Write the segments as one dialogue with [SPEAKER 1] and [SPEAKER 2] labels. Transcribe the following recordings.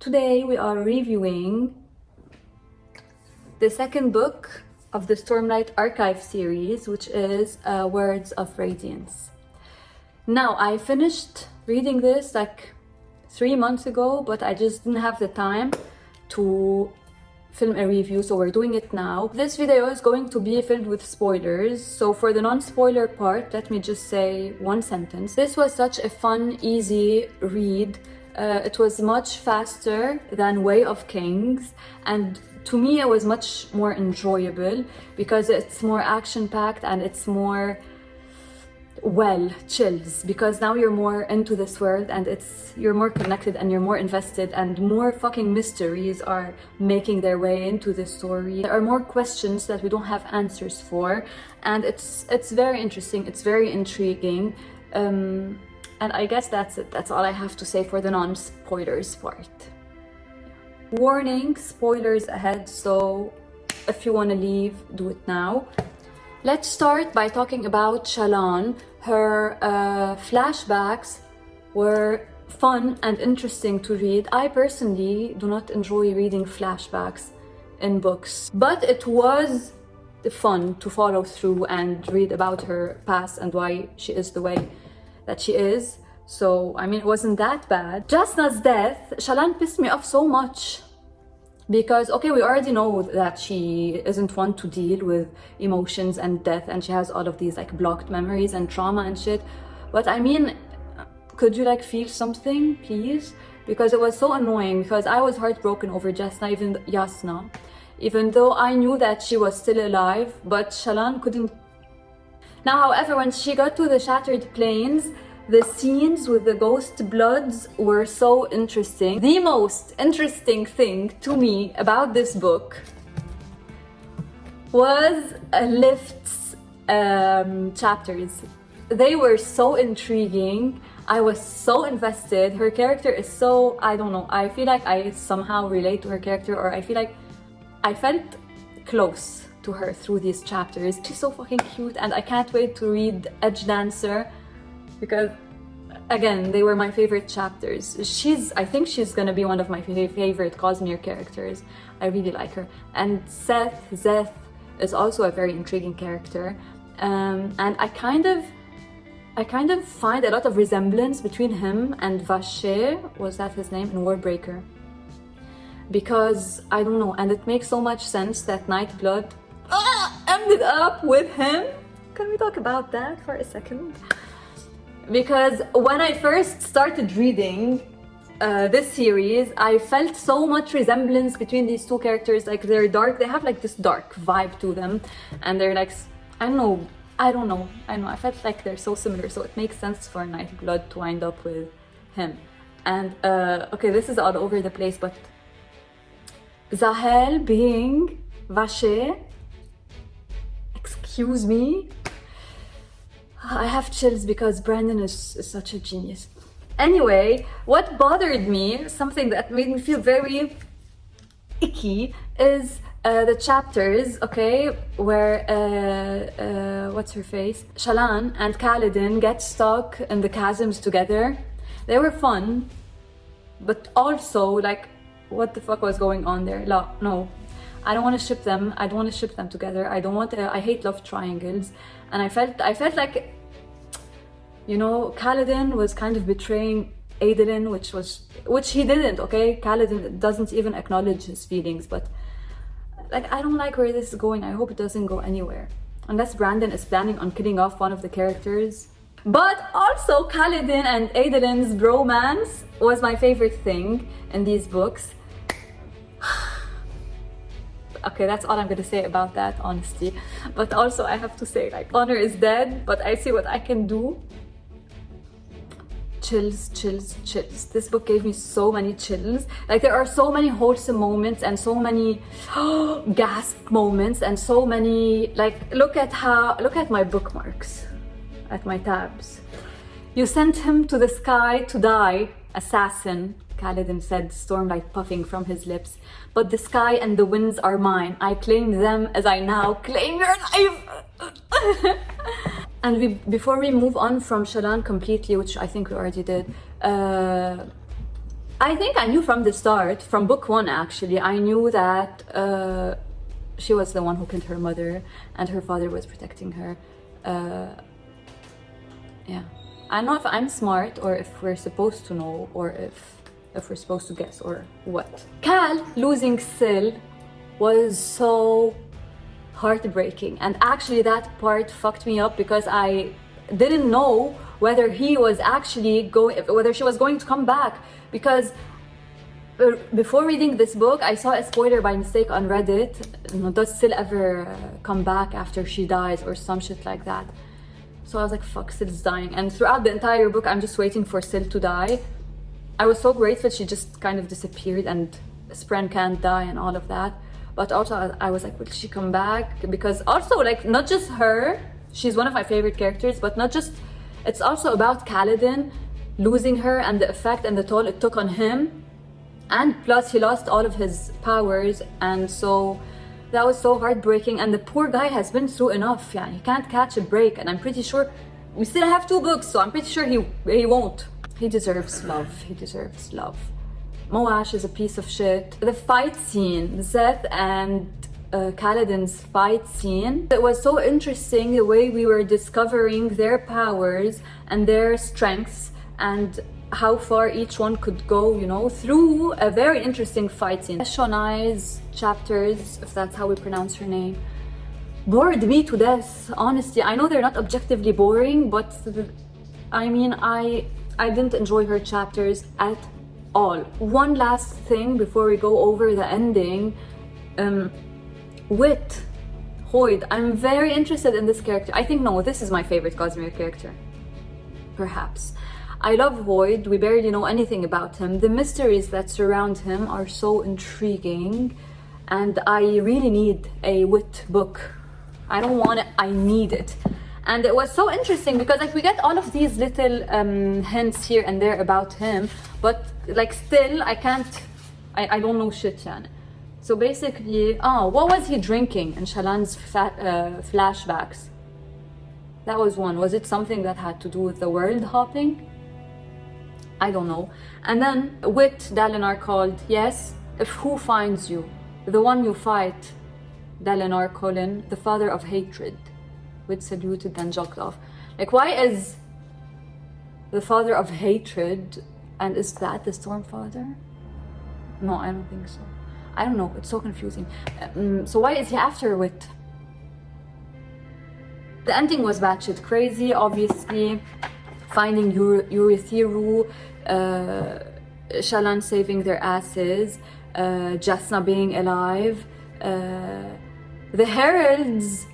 [SPEAKER 1] today we are reviewing the second book of the Stormlight Archive series, which is Words of Radiance. Now, I finished reading this like 3 months ago, but I just didn't have the time to film a review, so we're doing it now. This video is going to be filled with spoilers, so for the non-spoiler part, let me just say one sentence. This was such a fun, easy read. It was much faster than Way of Kings, and to me it was much more enjoyable because it's more action-packed and it's more, well, chills, because now you're more into this world and you're more connected and you're more invested, and more fucking mysteries are making their way into the story. There are more questions that we don't have answers for, and it's very interesting, it's very intriguing. And I guess that's it. That's all I have to say for the non-spoilers part. Warning, spoilers ahead, so if you want to leave, do it now. Let's start by talking about Shallan. Her flashbacks were fun and interesting to read. I personally do not enjoy reading flashbacks in books, but it was fun to follow through and read about her past and why she is the way that she is. So, I mean, it wasn't that bad. Jasna's death, Shallan pissed me off so much. Because, okay, we already know that she isn't one to deal with emotions and death, and she has all of these like blocked memories and trauma and shit. But I mean, could you like feel something, please? Because it was so annoying, because I was heartbroken over Jasna, even though I knew that she was still alive, but Shallan couldn't. Now, however, when she got to the Shattered Plains, the scenes with the ghost bloods were so interesting. The most interesting thing to me about this book was Lift's chapters. They were so intriguing. I was so invested. Her character is so, I don't know, I feel like I somehow relate to her character, or I feel like I felt close to her through these chapters. She's so fucking cute, and I can't wait to read Edge Dancer, because again, they were my favorite chapters. I think she's gonna be one of my favorite Cosmere characters. I really like her. And Zeth is also a very intriguing character. And I kind of find a lot of resemblance between him and Vacher, was that his name, in Warbreaker. Because, I don't know, and it makes so much sense that Nightblood ended up with him. Can we talk about that for a second? Because when I first started reading this series, I felt so much resemblance between these two characters. Like, they're dark, they have like this dark vibe to them, and they're like, I don't know, I felt like they're so similar, so it makes sense for Nightblood to wind up with him. And okay, this is all over the place, but Zahel being Vacher, excuse me, I have chills because Brandon is such a genius. Anyway, what bothered me, something that made me feel very icky, is the chapters, okay, where what's her face? Shallan and Kaladin get stuck in the chasms together. They were fun, but also like, what the fuck was going on there? No. I don't want to ship them. I don't want to ship them together. I hate love triangles. And I felt like, you know, Kaladin was kind of betraying Adolin, which he didn't, okay? Kaladin doesn't even acknowledge his feelings, but like, I don't like where this is going. I hope it doesn't go anywhere. Unless Brandon is planning on killing off one of the characters. But also, Kaladin and Adolin's bromance was my favorite thing in these books. Okay, that's all I'm gonna say about that, honestly. But also, I have to say, like, Honor is dead, but I see what I can do. Chills. This book gave me so many chills. Like, there are so many wholesome moments and so many gasp moments and so many, like, look at my bookmarks, at my tabs. You sent him to the sky to die, assassin, Kaladin said, Stormlight puffing from his lips. But the sky and the winds are mine. I claim them as I now claim your life. And before we move on from Shallan completely, which I think we already did, I think I knew from the start, from book one actually, I knew that she was the one who killed her mother and her father was protecting her. Yeah. I don't know if I'm smart or if we're supposed to know or if we're supposed to guess or what. Cal losing Syl was so heartbreaking, and actually that part fucked me up because I didn't know whether he was actually whether she was going to come back, because before reading this book I saw a spoiler by mistake on Reddit. Does Syl ever come back after she dies or some shit like that? So I was like, fuck, Syl's dying. And throughout the entire book I'm just waiting for Syl to die. I was so grateful she just kind of disappeared and Spren can't die and all of that. But also I was like, will she come back? Because also, like, not just her, she's one of my favorite characters, but not just, it's also about Kaladin losing her and the effect and the toll it took on him. And plus he lost all of his powers, and so that was so heartbreaking. And the poor guy has been through enough. Yeah, he can't catch a break, and I'm pretty sure we still have 2 books, so I'm pretty sure he won't. He deserves love. He deserves love. Moash is a piece of shit. The fight scene, Seth and Kaladin's fight scene, it was so interesting the way we were discovering their powers and their strengths and how far each one could go, you know, through a very interesting fight scene. Shonai's chapters, if that's how we pronounce her name, bored me to death, honestly. I know they're not objectively boring, but I mean, I didn't enjoy her chapters at all. One last thing before we go over the ending. Wit, Hoyd, I'm very interested in this character. I think, no, this is my favorite Cosmere character, perhaps. I love Hoyd. We barely know anything about him. The mysteries that surround him are so intriguing, and I really need a Wit book. I don't want it, I need it. And it was so interesting because, like, we get all of these little hints here and there about him, but like still I don't know shit, yani. So basically, what was he drinking in Shallan's flashbacks? That was one. Was it something that had to do with the world hopping? I don't know. And then Wit, Dalinar called, yes, if who finds you? The one you fight, Dalinar Colin, the father of hatred. Wit saluted, then jogged off. Like, why is the father of hatred, and is that the Stormfather? No, I don't think so. I don't know, it's so confusing. So why is he after Wit? The ending was batshit crazy, obviously. Finding Urithiru, Shallan saving their asses, Jasna being alive, the Heralds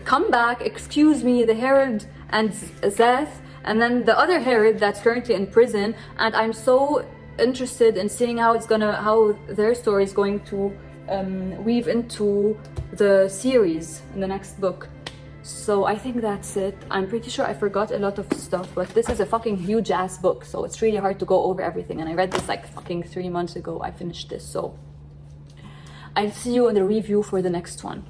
[SPEAKER 1] come back, excuse me, the Herald and Zeth, and then the other Herald that's currently in prison. And I'm so interested in seeing how their story is going to weave into the series in the next book. So I think that's it. I'm pretty sure I forgot a lot of stuff, but this is a fucking huge ass book, so it's really hard to go over everything. And I read this like fucking 3 months ago. I finished this, so I'll see you in the review for the next one.